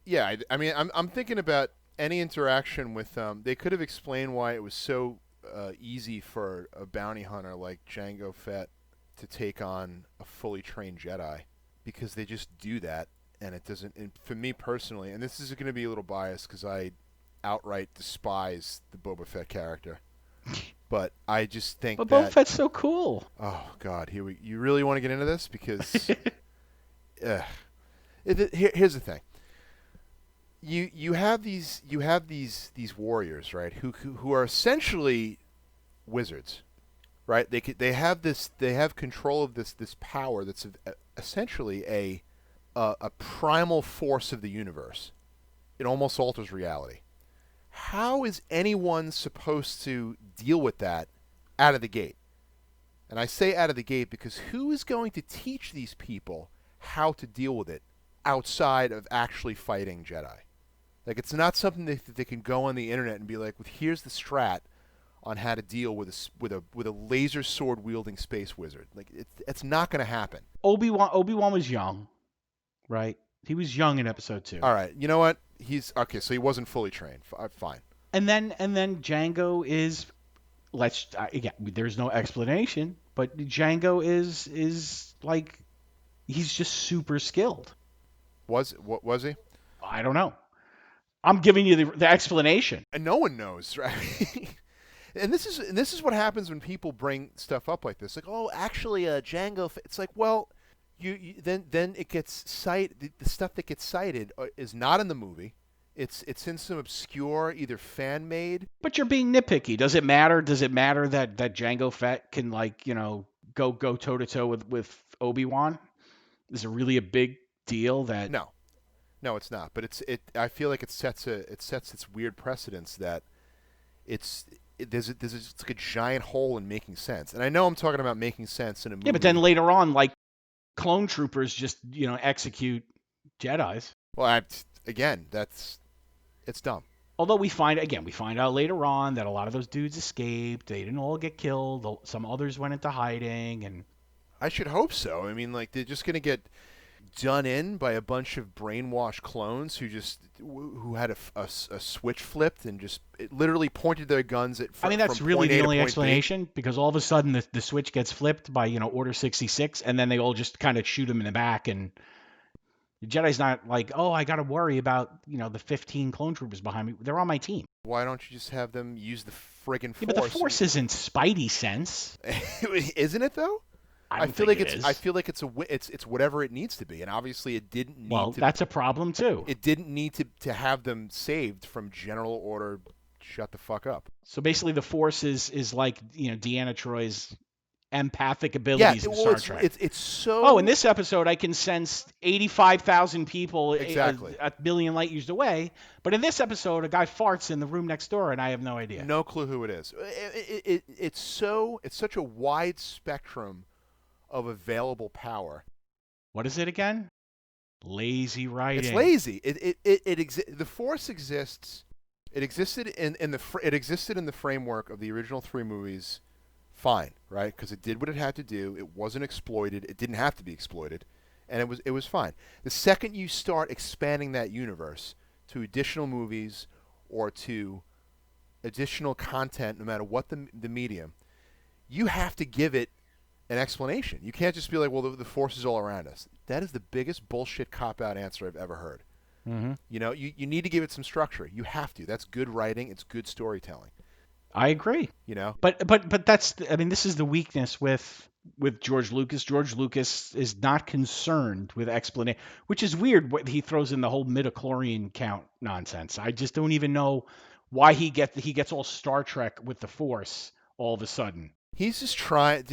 yeah. I mean, I'm thinking about any interaction with They could have explained why it was so easy for a bounty hunter like Jango Fett to take on a fully trained Jedi, because they just do that, and it doesn't. And for me personally, and this is going to be a little biased because I outright despise the Boba Fett character, but I just think but Boba that. Fett's so cool. Oh God, you really want to get into this because. Ugh. Here's the thing. You have these warriors, right? Who are essentially wizards, right? They have control of this power that's essentially a primal force of the universe. It almost alters reality. How is anyone supposed to deal with that out of the gate? And I say out of the gate because who is going to teach these people how to deal with it outside of actually fighting Jedi? Like, it's not something that they can go on the internet and be like, well, here's the strat on how to deal with a laser sword wielding space wizard. Like, it's not going to happen. Obi-Wan was young, right? He was young in episode 2. All right, you know what? He's okay. So he wasn't fully trained. Fine. And then Django is again, there's no explanation, but Django is like he's just super skilled. What was he? I don't know. I'm giving you the explanation. And no one knows, right? And this is what happens when people bring stuff up like this. Like, oh, actually, Django. It's like, well, then it gets cited. The stuff that gets cited is not in the movie. It's in some obscure either fan made. But you're being nitpicky. Does it matter? Does it matter that Django Fett can like go toe to toe with Obi-Wan? Is it really a big deal that No, no, it's not. But I feel like it sets its weird precedence that it's it's like a giant hole in making sense. And I know I'm talking about making sense in a yeah? But then movie. later on, like clone troopers just execute Jedi's. Well, again, it's dumb. Although we find out later on that a lot of those dudes escaped. They didn't all get killed. Some others went into hiding, and I should hope so. I mean, like they're just gonna get done in by a bunch of brainwashed clones who had a switch flipped and just it literally pointed their guns at I mean from that's really point A the to only point B. explanation because all of a sudden the switch gets flipped by Order 66, and then they all just kind of shoot him in the back, and the Jedi's not like, oh, I got to worry about the 15 clone troopers behind me. They're on my team. Why don't you just have them use the friggin' Yeah, but the force? Force isn't Spidey sense. Isn't it though? I I don't feel think like it is. I feel like it's whatever it needs to be, and obviously it didn't Well, need to. that's a problem too. It didn't need to have them saved from General Order. Shut the fuck up. So basically, the Force is like Deanna Troy's empathic Yeah, abilities in well, Star Trek. it's Oh, in so this episode, I can sense 85,000 people exactly. a billion light years away. But in this episode, a guy farts in the room next door, and I have no idea. No clue who it is. It's such a wide spectrum of available power. What is it again? Lazy It's writing. lazy. The Force exists. It existed in the framework of the original three movies. Fine, right? Because it did what it had to do. It wasn't exploited. It didn't have to be exploited, and it was fine. The second you start expanding that universe to additional movies or to additional content, no matter what the medium, you have to give it an explanation. You can't just be like, well, the force is all around us. That is the biggest bullshit cop-out answer I've ever heard. Mm-hmm. You need to give it some structure. You have to. That's good writing. It's good storytelling. I agree. You know? But I mean, this is the weakness with George Lucas. George Lucas is not concerned with explanation, which is weird. What he throws in the whole midichlorian count nonsense. I just don't even know why he gets all Star Trek with the Force all of a sudden. He's just trying.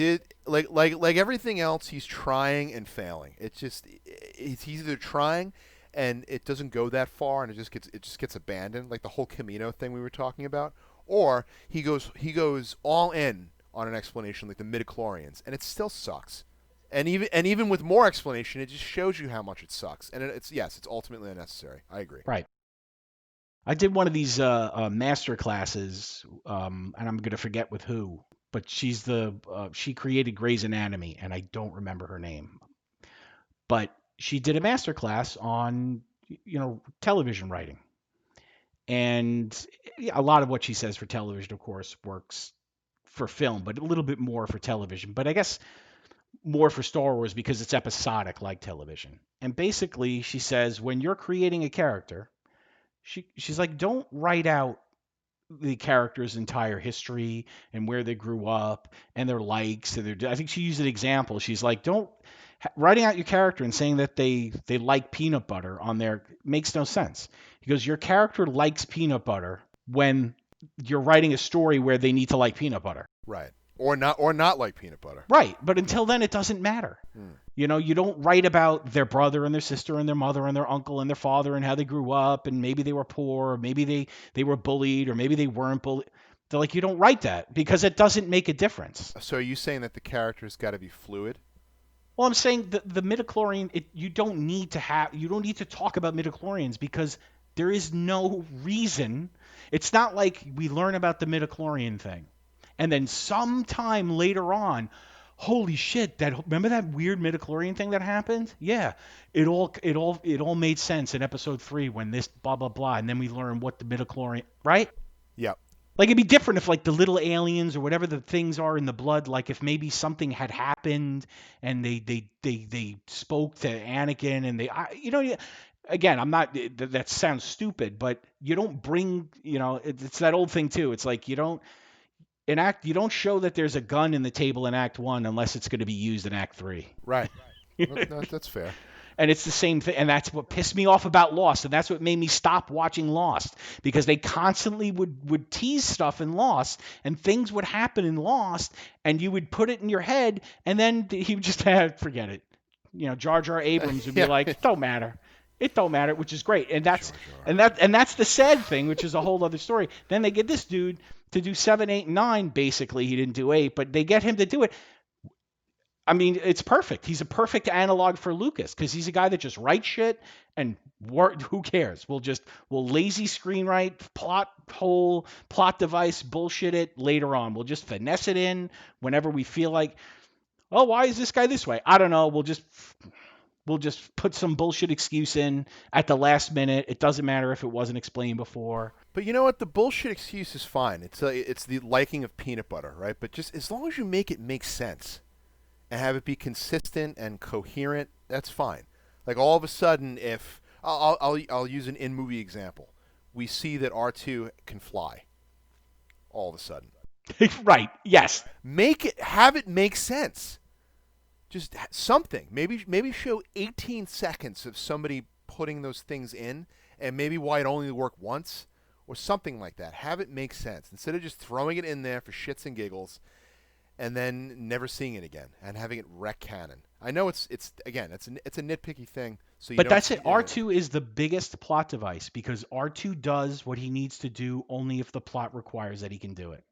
Like everything else, he's trying and failing. It's either trying and it doesn't go that far and it just gets abandoned, like the whole Camino thing we were talking about, or he goes all in on an explanation like the midichlorians, and it still sucks. And even with more explanation, it just shows you how much it sucks. And it's ultimately unnecessary. I agree. Right. I did one of these master classes, and I'm going to forget with who, but she created Grey's Anatomy, and I don't remember her name. But she did a master class on television writing, and a lot of what she says for television, of course, works for film, but a little bit more for television. But I guess more for Star Wars because it's episodic like television. And basically, she says when you're creating a character, she's like, don't write out the character's entire history and where they grew up and their likes and their. I think she used an example. She's like, don't writing out your character and saying that they like peanut butter on there makes no sense. He goes, your character likes peanut butter when you're writing a story where they need to like peanut butter. Right. Or not like peanut butter. Right, but until then, it doesn't matter. Hmm. You don't write about their brother and their sister and their mother and their uncle and their father and how they grew up and maybe they were poor or maybe they were bullied or maybe they weren't bullied. They're like, you don't write that because it doesn't make a difference. So are you saying that the character's got to be fluid? Well, I'm saying the midichlorian, you don't need to talk about midichlorians because there is no reason. It's not like we learn about the midichlorian thing. And then sometime later on, holy shit, remember that weird midichlorian thing that happened? Yeah. It all made sense in episode 3 when this blah blah blah, and then we learn what the midichlorian, right? Yep. Like it'd be different if like the little aliens or whatever the things are in the blood, like if maybe something had happened and they spoke to Anakin and again, I'm not that sounds stupid, but you don't bring, it's that old thing too. It's like you don't show that there's a gun in the table in Act 1 unless it's going to be used in Act 3. Right. That's fair. And it's the same thing, and that's what pissed me off about Lost, and that's what made me stop watching Lost, because they constantly would tease stuff in Lost, and things would happen in Lost, and you would put it in your head, and then he would just forget it. Jar Jar Abrams would be like, "It don't matter. It don't matter," which is great, and that's that's the sad thing, which is a whole other story. Then they get this dude to do 7, 8, and 9. Basically, he didn't do 8, but they get him to do it. I mean, it's perfect. He's a perfect analog for Lucas because he's a guy that just writes shit and who cares? We'll lazy screenwrite, plot hole, plot device, bullshit it later on. We'll just finesse it in whenever we feel like, oh, why is this guy this way? I don't know. We'll just put some bullshit excuse in at the last minute. It doesn't matter if it wasn't explained before. But you know what? The bullshit excuse is fine. It's the liking of peanut butter, right? But just as long as you make it make sense and have it be consistent and coherent, that's fine. Like all of a sudden, if I'll use an in-movie example, we see that R2 can fly. All of a sudden, Right. Yes. have it make sense. Just something. Maybe show 18 seconds of somebody putting those things in, and maybe why it only worked once, or something like that. Have it make sense instead of just throwing it in there for shits and giggles, and then never seeing it again and having it wreck canon. I know it's a nitpicky thing. So but that's it. R2 is the biggest plot device because R2 does what he needs to do only if the plot requires that he can do it.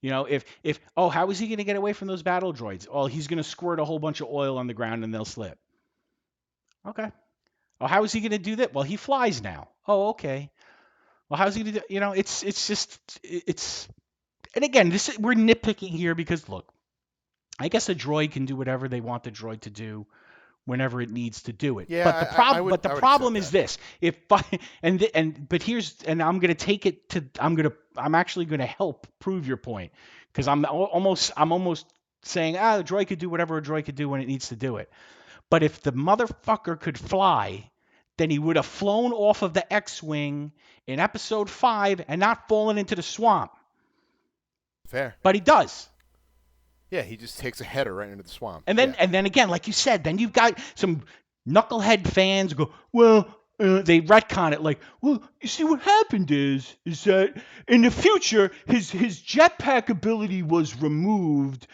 You know, if how is he going to get away from those battle droids? Oh, he's going to squirt a whole bunch of oil on the ground and they'll slip. Okay. Oh, how is he going to do that? Well, he flies now. Oh, okay. Well, how's he going to do? You know, it's. And again, we're nitpicking here because look, I guess a droid can do whatever they want the droid to do whenever it needs to do it. Yeah, But the problem is that. this: I'm going to take it to I'm actually going to help prove your point because I'm almost saying the droid could do whatever a droid could do when it needs to do it. But if the motherfucker could fly, then he would have flown off of the X-wing in Episode 5 and not fallen into the swamp. Fair. But he does. Yeah, he just takes a header right into the swamp. And then again, like you said, then you've got some knucklehead fans go, well, they retcon it like, well, you see what happened is that in the future his jetpack ability was removed.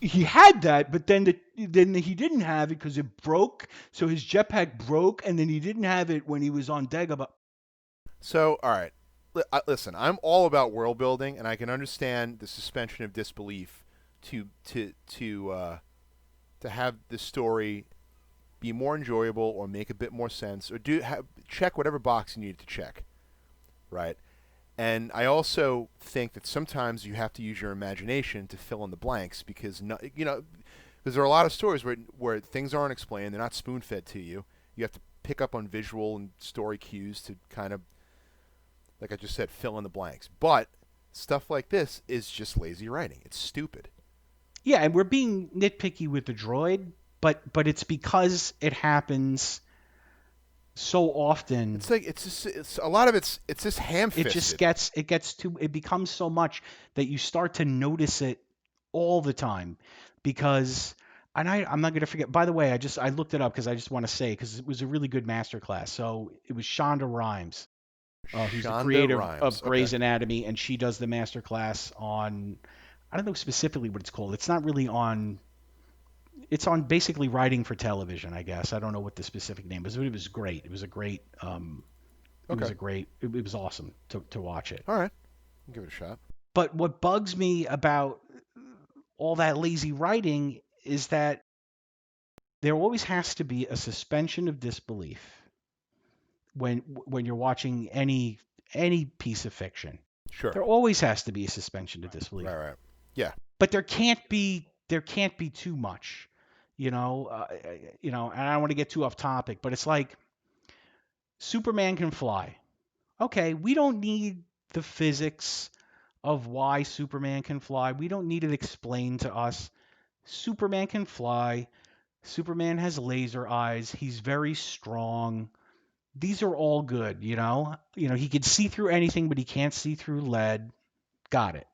He had that, but then he didn't have it because it broke. So his jetpack broke, and then he didn't have it when he was on Dagobah. So, all right, listen, I'm all about world building, and I can understand the suspension of disbelief to have the story be more enjoyable or make a bit more sense or check whatever box you need to check, right? And I also think that sometimes you have to use your imagination to fill in the blanks because because there are a lot of stories where things aren't explained, they're not spoon-fed to you. You have to pick up on visual and story cues to kind of, like I just said, fill in the blanks. But stuff like this is just lazy writing. It's stupid. Yeah, and we're being nitpicky with the droid, but it's because it happens so often. It's like it's a lot of it's just ham-fisted. It becomes so much that you start to notice it all the time because I'm not going to forget. By the way, I looked it up because I just want to say because it was a really good masterclass. So it was Shonda Rhimes, who's the creator of Grey's Anatomy, and she does the masterclass on. I don't know specifically what it's called. It's not really on. It's on basically writing for television, I guess. I don't know what the specific name is, but it was great. It was a great. It was awesome to watch it. All right, I'll give it a shot. But what bugs me about all that lazy writing is that there always has to be a suspension of disbelief when you're watching any piece of fiction. Sure. There always has to be a suspension of disbelief. Right. Yeah. But there can't be too much, and I don't want to get too off topic, but it's like Superman can fly. Okay, we don't need the physics of why Superman can fly. We don't need it explained to us. Superman can fly. Superman has laser eyes. He's very strong. These are all good, He can see through anything, but he can't see through lead. Got it.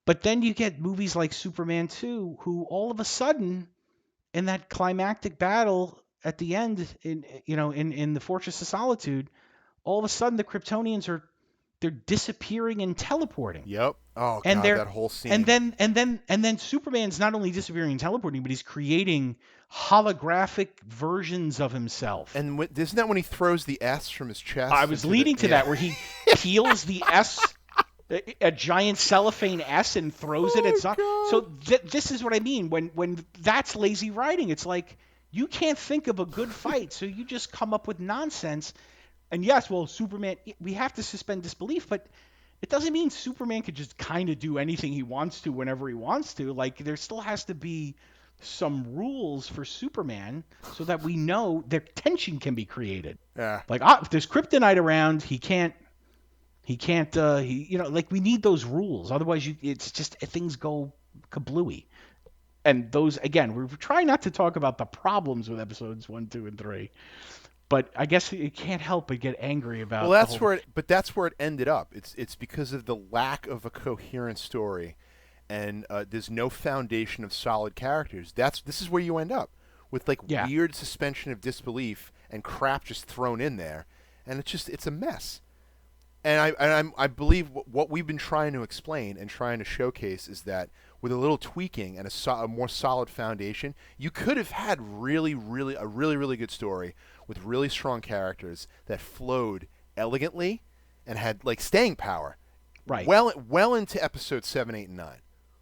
But then you get movies like Superman 2, who all of a sudden, in that climactic battle at the end, in the Fortress of Solitude, all of a sudden the Kryptonians they're disappearing and teleporting. Yep. Oh god, that whole scene. And then Superman's not only disappearing and teleporting, but he's creating holographic versions of himself. And isn't that when he throws the S from his chest? I was leading to that, where he peels the S a giant cellophane S and throws it at some. Oh So this is what I mean when that's lazy writing. It's like you can't think of a good fight, so you just come up with nonsense. And yes, well, Superman, we have to suspend disbelief, but it doesn't mean Superman could just kind of do anything he wants to whenever he wants to. Like there still has to be some rules for Superman so that we know that tension can be created. God. Like if there's kryptonite around, he can't like we need those rules. Otherwise it's just things go kablooey. And those, again, we're trying not to talk about the problems with episodes 1, 2, and 3. But I guess you can't help but get angry about. Well, that's where it ended up. It's because of the lack of a coherent story, and there's no foundation of solid characters. This is where you end up with like weird suspension of disbelief and crap just thrown in there, and it's a mess. And I believe what we've been trying to explain and trying to showcase is that with a little tweaking and a more solid foundation, you could have had a really good story with really strong characters that flowed elegantly and had like staying power. Right. Well into episode 7, 8, and 9.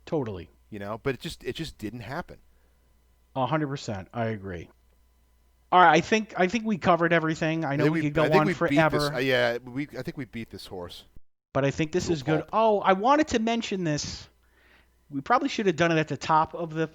Totally. But it just didn't happen. 100%. I agree. All right, I think we covered everything. I know we could go on forever. I think we beat this horse. But I think this is good. Oh, I wanted to mention this. We probably should have done it at the top of the.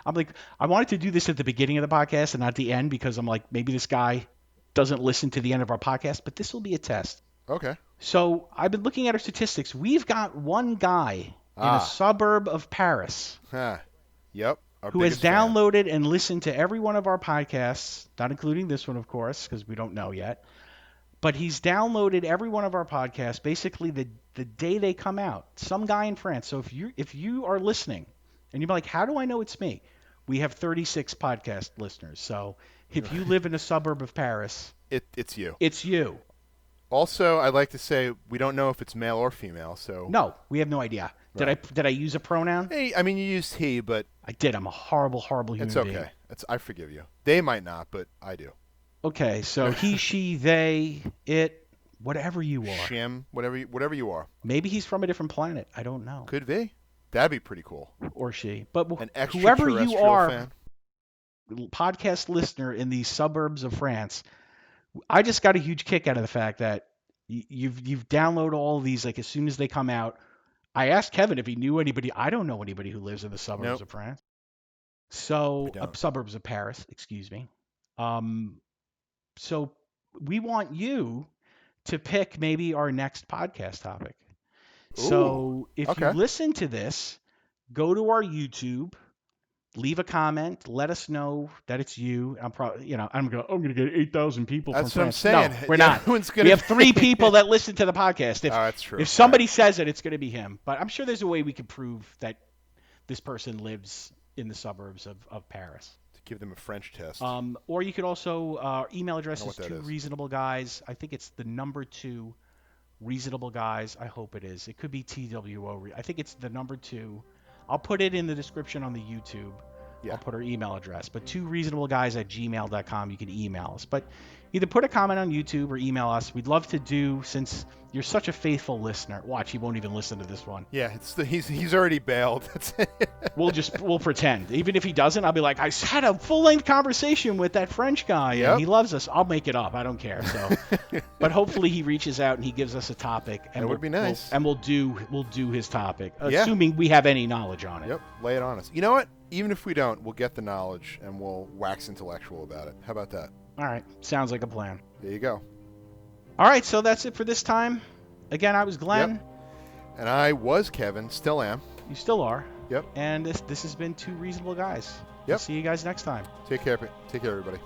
I'm like, I wanted to do this at the beginning of the podcast and not the end because I'm like, maybe this guy doesn't listen to the end of our podcast, but this will be a test. Okay. So I've been looking at our statistics. We've got one guy in a suburb of Paris. Yep. Who has downloaded and listened to every one of our podcasts, not including this one, of course, because we don't know yet. But he's downloaded every one of our podcasts basically the day they come out. Some guy in France. So if you are listening and you're like, how do I know it's me? We have 36 podcast listeners. So if you live in a suburb of Paris, it's you. It's you. Also, I'd like to say we don't know if it's male or female. So no, we have no idea. Right. Did I use a pronoun? Hey, I mean you used he, but I did. I'm a horrible human being. It's okay. I forgive you. They might not, but I do. Okay, so he, she, they, it, whatever you are. Shim, whatever you are. Maybe he's from a different planet. I don't know. Could be. That'd be pretty cool. Or she. But an whoever you are, fan. Podcast listener in these suburbs of France, I just got a huge kick out of the fact that you've downloaded all of these like as soon as they come out. I asked Kevin if he knew anybody. I don't know anybody who lives in the suburbs of France. So suburbs of Paris, excuse me. So we want you to pick maybe our next podcast topic. Ooh, so if you listen to this, go to our YouTube, leave a comment, let us know that it's you. I'm probably, I'm gonna get 8,000 people that's from France. That's what I'm saying. No, we're not. We have 3 people that listen to the podcast. That's true. If somebody says it, it's going to be him. But I'm sure there's a way we can prove that this person lives in the suburbs of Paris. To give them a French test. Or you could also email address is 2 reasonable guys. I think it's the number 2 reasonable guys. I hope it is. It could be TWO. I think it's the number 2. I'll put it in the description on the YouTube. Yeah. I'll put our email address. But 2reasonableguys@gmail.com. You can email us. But either put a comment on YouTube or email us. We'd love to do, since you're such a faithful listener. Watch, he won't even listen to this one. Yeah, he's already bailed. That's it. We'll pretend. Even if he doesn't, I'll be like, I had a full-length conversation with that French guy, and he loves us. I'll make it up. I don't care. So, but hopefully he reaches out and he gives us a topic. And that would be nice. We'll do his topic, assuming we have any knowledge on it. Yep, lay it on us. You know what? Even if we don't, we'll get the knowledge and we'll wax intellectual about it. How about that? All right. Sounds like a plan. There you go. All right. So that's it for this time. Again, I was Glenn. Yep. And I was Kevin. Still am. You still are. Yep. And this has been 2 Reasonable Guys. Yep. We'll see you guys next time. Take care, everybody.